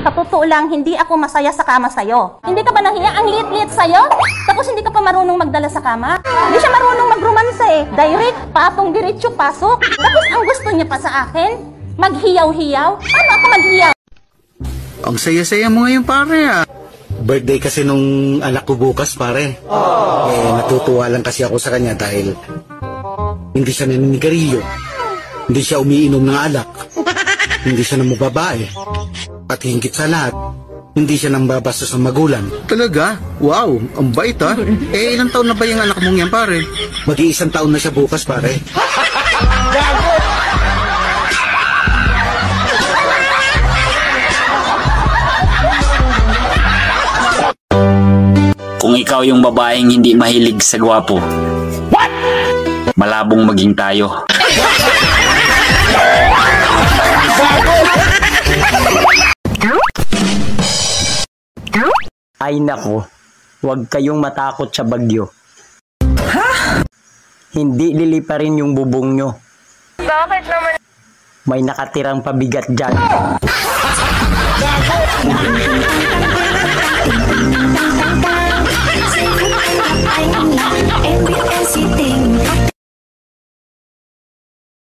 Sa totoo lang, hindi ako masaya sa kama sa'yo. Hindi ka ba nahiya? Ang liit-liit sa'yo? Tapos hindi ka pa marunong magdala sa kama? Hindi siya marunong magromansa eh. Direct, patong diretso, pasok. Tapos ang gusto niya pa sa akin, maghiyaw-hiyaw. Paano ako maghiyaw? Ang saya-saya mo ngayon, pare, ah. Birthday kasi nung anak ko bukas, pare. Natutuwa lang kasi ako sa kanya dahil hindi siya naninigarilyo. Hindi siya umiinom ng alak. Hindi siya namumbabae. At hingkit sa lahat, hindi siya nambabasa sa magulang. Talaga? Wow, ang bait, ah. Ilang taon na ba yung anak mong yan, pare? Mag-iisang taon na siya bukas, pare. Kung ikaw yung babaeng hindi mahilig sa gwapo, what? Malabong maging tayo. Ay nako, huwag kayong matakot sa bagyo. Ha? Hindi liliparin yung bubong nyo. Bakit naman? May nakatirang pabigat dyan.